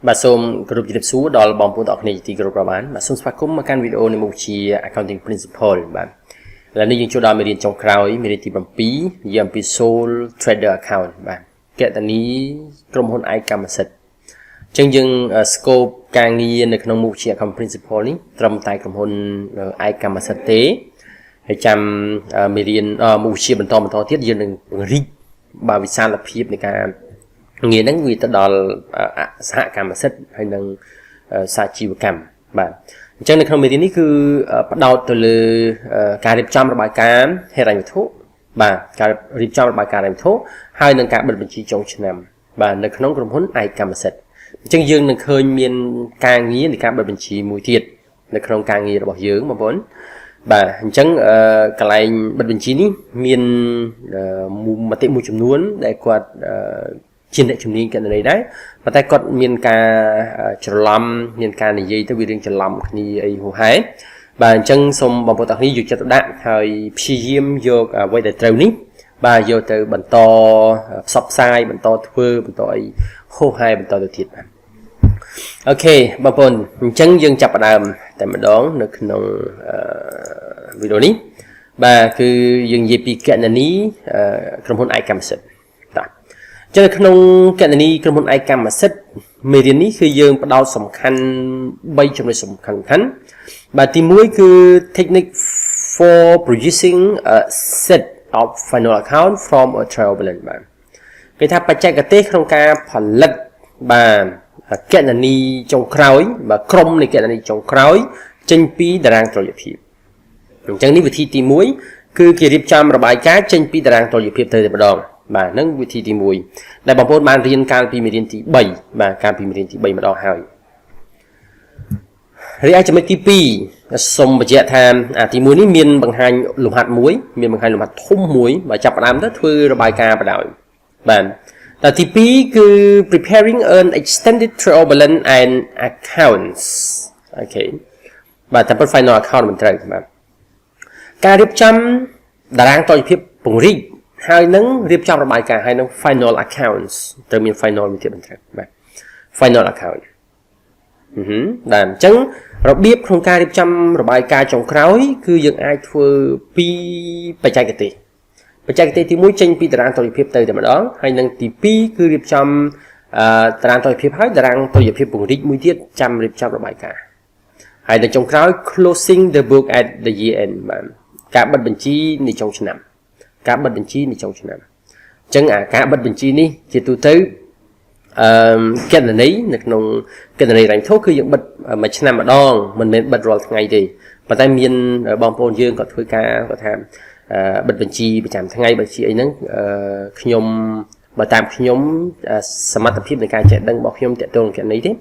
bà xôm group dịch số đó bom phụ tọt này thì group ra bán bà xôm phát cúm mà can video này một chi accounting principle bà là nơi những chỗ đó mình điền trong crowd mình điền thì bằng phí giờ phí sole trader account bà cái tận ní trong hôn ai cầm sạch chân dừng scope càng nghiในក្នុង mục chi accounting principle này trong tay trong hôn ai cầm sạch tế hay chăm mình điền mục chiបន្តទៀតយើងនឹងរីកបើវិសាលភាពនៃការងារហ្នឹងវាទៅដល់សហកម្មសិទ្ធិហើយនឹងសាជីវកម្មបាទអញ្ចឹងនៅក្នុងមេរៀននេះគឺផ្ដោតទៅលើការរៀបចំរបាយការណ៍ហិរញ្ញវត្ថុបាទការរៀបចំរបាយការណ៍ហិរញ្ញវត្ថុហើយនឹងការបិទបញ្ជីចុងឆ្នាំបាទនៅក្នុងក្រុមហ៊ុនឯកកម្មសិទ្ធិអញ្ចឹងយើងនឹងឃើញមានការងារនៃការបិទបញ្ជីមួយទៀតនៅក្នុងការងាររបស់យើងបងប្អូនបាទអញ្ចឹងកន្លែងបិទបញ្ជីនេះមានមតិមួយចំនួនដែលគាត់ជាអ្នកជំនាញគណនេយ្យដែរប៉ុន្តែគាត់មានការច្រឡំមានការនិយាយទៅវារឿងច្រឡំគ្នាអីហូហែបាទអញ្ចឹងសូមបងប្អូនទាំងនេះយកចិត្តទុកដាក់ហើយព្យាយាមយកអ្វីដែលត្រូវនេះបាទយកទៅបន្តផ្សព្វផ្សាយបន្តធ្វើបន្តអីហូហែបន្តទៅទៀតបាទអូខេបងប្អូនអញ្ចឹងយើងចាប់ផ្ដើមតែម្ដងនៅក្នុងវីដេអូនេះបាទគឺយើងនិយាយពីគណនីក្រុមហ៊ុនឯកកម្មសិទ្ធិចឹងនៅក្នុងគណនីក្រុមហ៊ុនឯកកម្មសិទ្ធិមេរៀននេះគឺយើងផ្ដោតសំខាន់3ចំណុចសំខាន់បាទទី1គឺ technique for producing a set of final account from a trial balance បាទគេថាបច្ចេកទេសក្នុងការផលិតបាទគណនីចុងក្រោយបាទក្រុមនៃគណនីចុងក្រោយចេញពីតារាងតុល្យភាពអញ្ចឹងនេះវិធីទី1គឺគេរៀបចំរបាយការណ៍ចេញពីតារាងតុល្យភាពទៅតែម្ដងបាទហ្នឹងវិធីទី1ដែលបងប្អូនបានរៀនកាលពីមេរៀនទី3បាទកាលពីមេរៀនទី3ម្ដងហើយរីឯចំណុចទី2សូមបញ្ជាក់ថាទី1នេះមានបង្ហាញលំហាត់មួយមានបង្ហាញលំហាត់ធំមួយបើចាប់ផ្ដើមទៅធ្វើរបាយការណ៍បណ្ដោយបាទតែទី2គឺ preparing an extended trial balance and accounts អូខេបាទតែ final account មិនត្រូវបាទការរៀបចំតារាងតុល្យភាពពង្រីកហើយនឹងរៀបចំរបាយការណ៍ហើយនឹង final accounts ត្រូវមាន final មួយទៀតបន្ថែមបាទ final account បាទអញ្ចឹងរបៀបក្នុងការរៀបចំរបាយការណ៍ចុងក្រោយគឺយើងអាចធ្វើពីបច្ចេកទេសទី1ចេញពីតារាងតុល្យភាពទៅតែម្ដងហើយនឹងទី2គឺរៀបចំតារាងតុល្យភាពហើយតារាងតុល្យភាពពង្រីកមួយទៀតចាំរៀបចំរបាយការណ៍ហើយនៅចុងក្រោយ closing the book at the year end បាទការបិទបញ្ជីនៃចុងឆ្នាំការបិទបញ្ជីនៃចុងឆ្នាំអញ្ចឹងការបិទបញ្ជីនេះជាទូទៅគណនីនៅក្នុងគណនីរ៉ាញ់ធូគឺយើងបិទមួយឆ្នាំម្ដងមិនមែនបិទរាល់ថ្ងៃទេប៉ុន្តែមានបងប្អូនយើងក៏ធ្វើការគាត់ថាបិទបញ្ជីប្រចាំថ្ងៃបញ្ជីអីហ្នឹងខ្ញុំបើតាមខ្ញុំសមត្ថភាពនៃការចេះដឹងរបស់ខ្ញុំតេតងគណនីទេ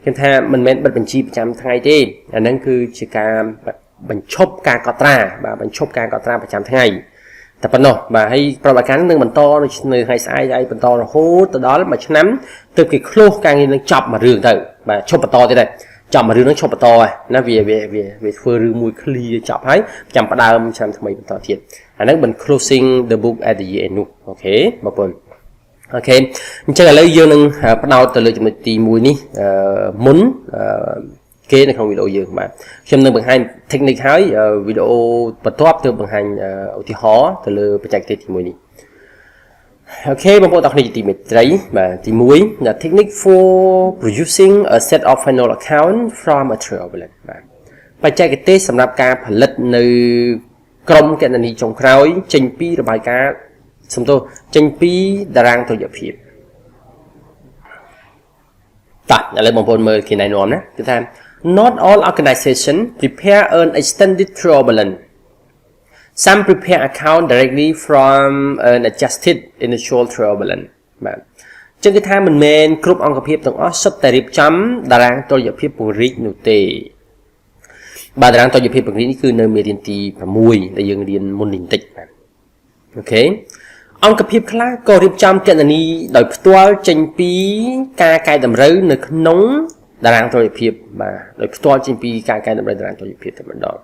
ខ្ញុំថាមិនមែនបិទបញ្ជីប្រចាំថ្ងៃទេអាហ្នឹងគឺជាការបញ្ឈប់ការកត់ត្រាបាទបញ្ឈប់ការកត់ត្រាប្រចាំថ្ងៃតែប៉ុណ្ណោះបាទហើយប្រវត្តិការនឹងបន្តនៅថ្ងៃស្អែកហើយបន្តរហូតទៅដល់មួយឆ្នាំទើបគេ close ការងារនឹងចប់មួយរឿងទៅបាទឈប់បន្តទៀតដែរចប់មួយរឿងនឹងឈប់បន្តហើយណាវាធ្វើរឿងមួយ clear ចប់ហើយចាំផ្ដើមឆ្នាំថ្មីបន្តទៀតអាហ្នឹងមិន closing the book at the year end នោះអូខេបងប្អូនអូខេអញ្ចឹងឥឡូវយើងនឹងផ្ដោតទៅលើចំណុចទី1នេះមុនគេនៅក្នុងវីដេអូយើងបាទខ្ញុំនឹងបង្ហាញ technique ហើយវីដេអូបន្ទាប់ទើបបង្ហាញឧទាហរណ៍ទៅលើបច្ចេកទេសទី1នេះអូខេបងប្អូនទាំងគ្នាជាទីមេត្រីបាទទី1 the technique for producing a set of final account from a trial balance បាទបច្ចេកទេសសម្រាប់ការផលិតនៅក្រុមគណនីចុងក្រោយចេញពីរបាយការណ៍សំទោសចេញពីតារាងតុល្យភាពតោះឥឡូវបងប្អូនមើលគេណែនាំណាគឺថា Not all organizations prepare an extended trial balance. Some prepare account directly from an adjusted initial trial balance. បាទចឹងគឺថាមិនមែនគ្រប់អង្គភាពទាំងអស់សុទ្ធតែរៀបចំតារាងតុល្យភាពពង្រីកនោះទេបាទតារាងតុល្យភាពពង្រីកនេះគឺនៅមេរៀនទី6ដែលយើងរៀនមុននេះបន្តិចបាទអូខេអង្គភាពខ្លះក៏រៀបចំគណនីដោយផ្ទាល់ចេញពីការកែតម្រូវនៅក្នុងតារាងតុល្យភាពបាទដោយផ្ទាល់ចេញពីការកែតម្រូវតារាងតុល្យភាពតែម្ដង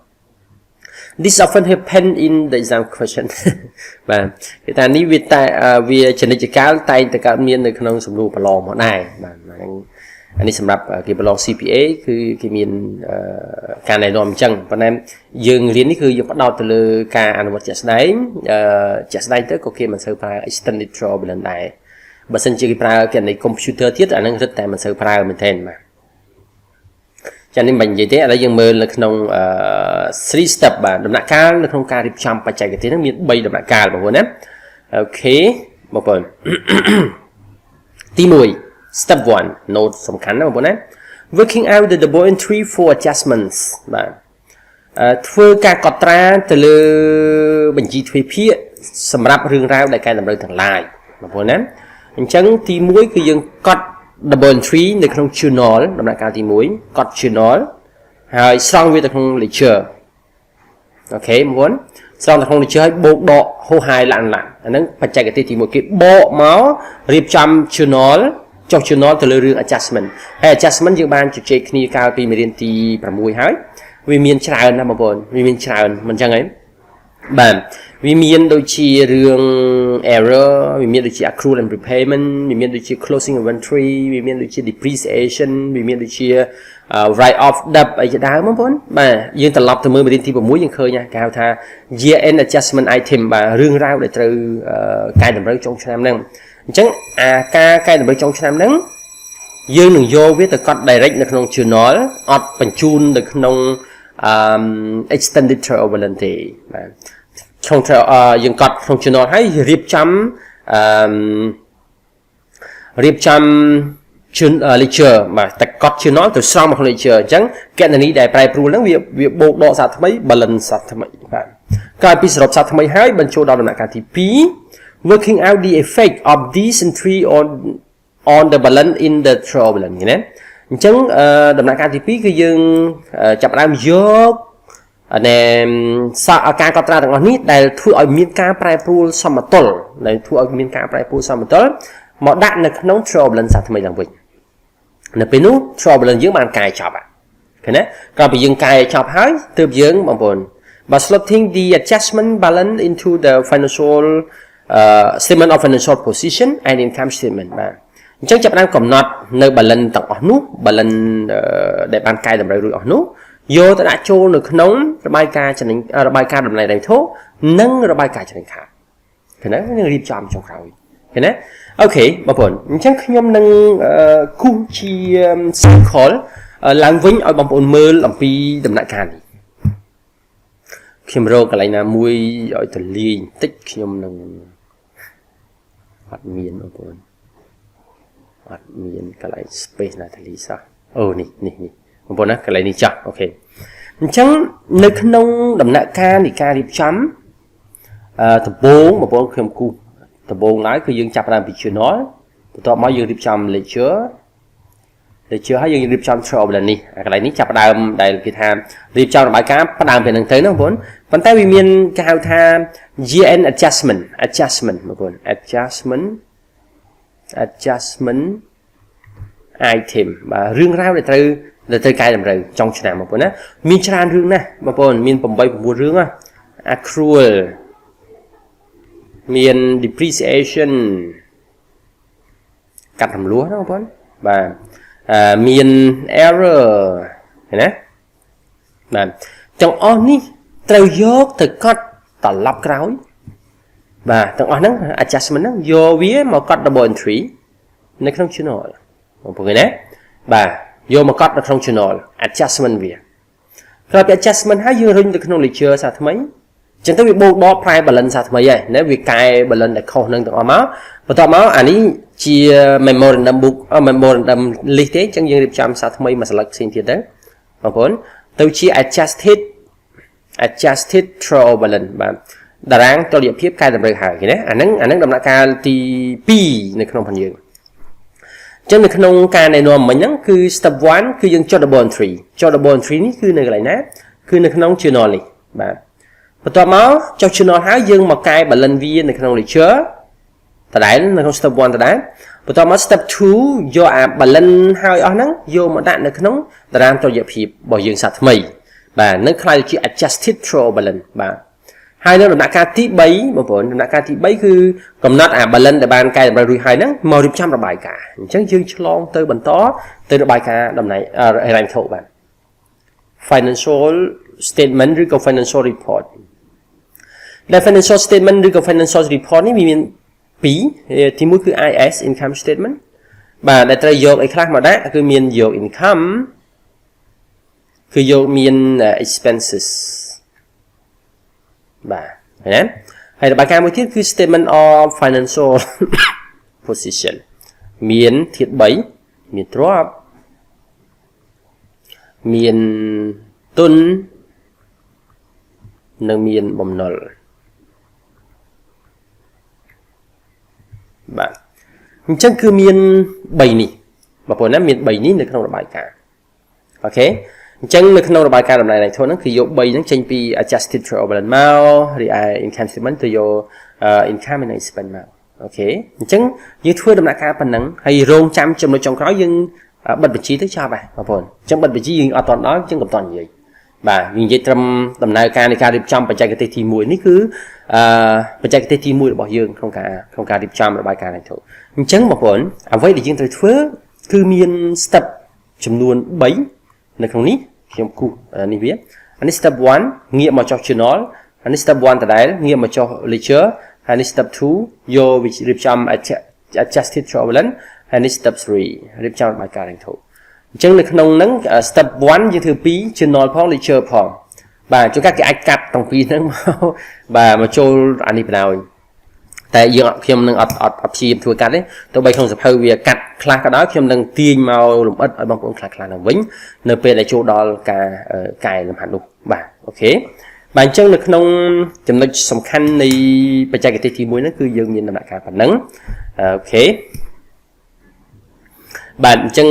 this often happen in the exam question បាទគេថានេះវាតែវាចនិច្ចកាលតែងតែកើតមាននៅក្នុងសំណួរប្រឡងមកដែរបាទអានេះសម្រាប់គេប្រឡង CPA គឺគេមានការណែនាំអញ្ចឹងប៉ុន្តែយើងរៀននេះគឺយើងផ្ដោតទៅលើការអនុវត្តជាក់ស្ដែងទៅក៏គេមិនសូវប្រើ extended turbulence ដែរបើសិនជាគេប្រើគេនៃ computer ទៀតអានឹងរឹតតែមិនសូវប្រើមែនទេបាទចានេះមិននិយាយទេឥឡូវយើងមើលនៅក្នុង3 step បាទដំណាក់កាលនៅក្នុងការរៀបចំបច្ចេកទេសហ្នឹងមាន3ដំណាក់កាលបងប្អូនណាអូខេបងប្អូនទី1 step 1 note សំខាន់ណាបងប្អូនណា working out the double entry for adjustments បាទធ្វើការកត់ត្រាទៅលើបញ្ជីទ្វេភាគសម្រាប់រឿងរ៉ាវដែលកែតម្រូវទាំងឡាយបងប្អូនណាអញ្ចឹងទី1គឺយើងកត់ double entry នៅក្នុង journal ដំណាក់កាលទី1កត់ journal ហើយស្រង់វាទៅក្នុង ledger អូខេបងប្អូនស្រង់ទៅក្នុង ledger ហើយបូកដកហោហាយឡើងអាហ្នឹងបច្ចេកទេសទី1គេបកមករៀបចំ journal ចុះ journal ទៅលើរឿង adjustment ហើយ adjustment យើងបានជជែកគ្នាកាលពីមេរៀនទី6ហើយវាមានច្រើនណាស់បងប្អូនវាមានច្រើនមិនអញ្ចឹងហីបាទវាមានដូចជារឿង error វាមានដូចជា accrual and prepayment វាមានដូចជា closing inventory វាមានដូចជា depreciation វាមានដូចជា write off debt អីជាដើមបងប្អូនបាទយើងត្រឡប់ទៅមើលមេរៀនទី6យើងឃើញគេហៅថា year end adjustment item បាទរឿងរ៉ាវដែលត្រូវកែតម្រូវចុងឆ្នាំហ្នឹងអញ្ចឹងអាការកែតម្រូវចុងឆ្នាំហ្នឹងយើងនឹងយកវាទៅកត់ direct នៅក្នុង journal អត់បញ្ជូននៅក្នុងextended turbulence ទេបាទក្នុងយើងកត់ក្នុង journal ហើយរៀបចំ ledger បាទតែកត់ journal ទៅស្រង់មកក្នុង ledger អញ្ចឹងគណនីដែលប្រែប្រួលហ្នឹងវាបូកដកសាថ្មី balance សាថ្មីបាទក្រោយពីសរុបសាថ្មីហើយបញ្ចូលដល់ដំណាក់កាលទី2 working out the effect of this entry on the balance in the turbulence ណាអញ្ចឹងដំណាក់កាលទី2គឺយើងចាប់ផ្ដើមយកការកត់ត្រាទាំងអស់នេះដែលធ្វើឲ្យមានការប្រែប្រួលសមតុល្យមកដាក់នៅក្នុង turbulence សាថ្មីឡើងវិញនៅពេលនោះ turbulence យើងបានកែចប់ឃើញទេក្រោយពីយើងកែចប់ហើយទើបយើងបងប្អូនបើ slotting the adjustment balance into the financial statement of financial position and income statement បាទអញ្ចឹងចាប់ផ្ដើមកំណត់នៅ balance ទាំងអស់នោះ balance ដែលបានកែតម្រូវរួចអស់នោះយកទៅដាក់ចូលនៅក្នុងរបាយការណ៍តម្លៃដីធោនិងរបាយការណ៍ចំណេញខាតឃើញទេនឹងរៀបចំចុងក្រោយឃើញទេអូខេបងប្អូនអញ្ចឹងខ្ញុំនឹងគូសជា circle ឡើងវិញឲ្យបងប្អូនមើលអំពីដំណាក់កាលនេះខ្ញុំរកកន្លែងណាមួយឲ្យទលាយបន្តិចខ្ញុំនឹងអត់មានបងប្អូនអត់មានកន្លែង space ណាទលាយសោះអូនេះបងប្អូនណាកន្លែងនេះចាស់អូខេអញ្ចឹងនៅក្នុងដំណាក់កាលនៃការរៀបចំដំបូងបងប្អូនខ្ញុំគូសដំបូងឡើយគឺយើងចាប់ផ្ដើមពី journal បន្ទាប់មកយើងរៀបចំ ledger ហើយយើងរៀបចំ turbulence នេះកន្លែងនេះចាប់ផ្ដើមដែលគេថារៀបចំរបាយការណ៍ផ្ដើមពីហ្នឹងទៅណាបងប្អូនប៉ុន្តែវាមានគេហៅថា year end adjustment បងប្អូន adjustment item បាទរឿងរ៉ាវដែលត្រូវកែតម្រូវចុងឆ្នាំបងប្អូនណាមានច្រើនរឿងណាស់បងប្អូនមាន8 9រឿងណា accrual មាន depreciation កាត់រំលោះណាបងប្អូនបាទមាន error ឃើញណាបាទទាំងអស់នេះត្រូវយកទៅកត់ត្រឡប់ក្រោយបាទទាំងអស់ហ្នឹង adjustment ហ្នឹងយកវាមកកត់ double entry នៅក្នុង journal បងប្អូនឃើញណាបាទយកមកកត់នៅក្នុង journal adjustment វាក្រោយពី adjustment ហើយយើងរុញទៅក្នុង ledger សាថ្មីអញ្ចឹងទៅវាបូកដកប្រែ balance សាថ្មីហើយណាវាកែ balance ដែលខុសនឹងទាំងអស់មកបន្ទាប់មកអានេះជា memorandum book memorandum list ទេអញ្ចឹងយើងរៀបចំសាថ្មីមួយស្លឹកផ្សេងទៀតទៅបងប្អូនទៅជា adjusted turbulence បាទតារាងតុល្យភាពកែតម្រូវហើយឃើញណាអាហ្នឹងដំណាក់កាលទី2នៅក្នុងផងយើងចឹងនៅក្នុងការណែនាំមិញហ្នឹងគឺ step 1គឺយើងចុះ double entry នេះគឺនៅកន្លែងណាគឺនៅក្នុង journal នេះបាទបន្ទាប់មកចុះ journal ហើយយើងមកកែ balance វានៅក្នុង ledger ដដែលនៅក្នុង step 1ដដែលបន្ទាប់មក step 2យកអា balance ហើយអស់ហ្នឹងយកមកដាក់នៅក្នុងតារាងតុល្យភាពរបស់យើងសាថ្មី បាទនឹងខ្លាយជា adjusted throw balance បាទហើយនៅដំណាក់កាលទី3បងប្អូនដំណាក់កាលទី3គឺកំណត់អា balance ដែលបានកែតម្រូវរួចហើយហ្នឹងមករៀបចំរបាយការណ៍អញ្ចឹងយើងឆ្លងទៅបន្តទៅរបាយការណ៍តំណែងហិរញ្ញវត្ថុបាទ financial statement ឬក៏ financial report ដែល financial statement ឬក៏ financial report នេះវាមាន2ទី1គឺ IS income statement បាទដែលត្រូវយកអីខ្លះមកដាក់គឺមានយក income គឺយកមាន expenses បាទឃើញទេហើយរបាយការណ៍មួយទៀតគឺ statement of financial position មានធាតុ3មានទ្រព្យមានទុននិងមានបំណុលបាទអញ្ចឹងគឺមាន3នេះបងប្អូនណាមាន3នេះនៅក្នុងរបាយការណ៍អូខេអញ្ចឹងនៅក្នុងរបាយការណ៍តម្លៃហិរញ្ញវត្ថុហ្នឹងគឺយក3ហ្នឹងចេញពី adjusted throw balance មករីឯ income statement ទៅយក income and expense មកអូខេអញ្ចឹងយើងធ្វើដំណាក់កាលប៉ុណ្ណឹងហើយរងចាំចំណុចចុងក្រោយយើងបិទបញ្ជីទៅចប់ហើយបងប្អូនអញ្ចឹងបិទបញ្ជីយើងអត់តន់ដល់អញ្ចឹងកុំតន់និយាយបាទយើងនិយាយត្រឹមដំណើរការនៃការរៀបចំបច្ចេកទេសទី1នេះគឺបច្ចេកទេសទី1របស់យើងក្នុងការរៀបចំរបាយការណ៍ហិរញ្ញវត្ថុអញ្ចឹងបងប្អូនអ្វីដែលយើងត្រូវធ្វើគឺមាន step ចំនួន3នៅក្នុងនេះខ្ញុំគូសនេះវាអានេះ step 1ងាកមកចុះ journal អានេះ step 1ដដែលងាកមកចុះ ledger ហើយនេះ step 2យករៀបចំ adjusted throw balance ហើយនេះ step 3រៀបចំរបាយការណ៍ហិរញ្ញវត្ថុអញ្ចឹងនៅក្នុងហ្នឹង step 1យើងធ្វើ2 journal ផង ledger ផងបាទជួនកាលគេអាចកាត់ទាំងពីរហ្នឹងមកបាទមកចូលអានេះបណ្ដោយតែយើងខ្ញុំនឹងអត់ព្យាយាមធ្វើកាត់ទេទោះបីក្នុងសភៅវាកាត់ខ្លះក៏ដោយខ្ញុំនឹងទាញមកលម្អិតឲ្យបងប្អូនខ្លះៗឡើងវិញនៅពេលដែលចូលដល់ការកែលំហាត់នោះបាទអូខេបាទអញ្ចឹងនៅក្នុងចំណុចសំខាន់នៃបច្ចេកទេសទី1ហ្នឹងគឺយើងមានដំណាក់កាលប៉ុណ្ណឹងអូខេបាទអញ្ចឹង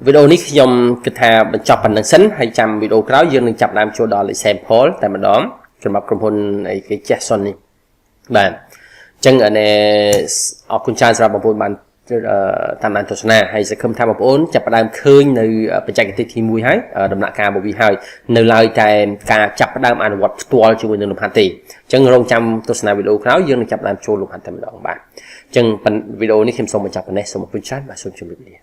វីដេអូនេះខ្ញុំគិតថាបញ្ចប់ប៉ុណ្្នឹងសិនហើយចាំវីដេអូក្រោយយើងនឹងចាប់ដើមចូលដល់ example តែម្ដងសម្រាប់ក្រុមហ៊ុនអីគេចេះសុននេះបាទអញ្ចឹងអរគុណច្រើនសម្រាប់បងប្អូនបានតាមដានទស្សនាហើយសង្ឃឹមថាបងប្អូនចាប់ផ្ដើមឃើញនៅបច្ចេកទេសទី1ហើយដំណាក់កាលរបស់វាហើយនៅឡើយតែការចាប់ផ្ដើមអនុវត្តផ្ទាល់ជាមួយនឹងលំហាត់ទេអញ្ចឹងរងចាំទស្សនាវីដេអូក្រោយយើងនឹងចាប់ផ្ដើមចូលលំហាត់តែម្ដងបាទអញ្ចឹងវីដេអូនេះខ្ញុំសូមបញ្ចប់ប៉ុណ្ណេះសូមអរគុណច្រើនបាទសូមជម្រាបលា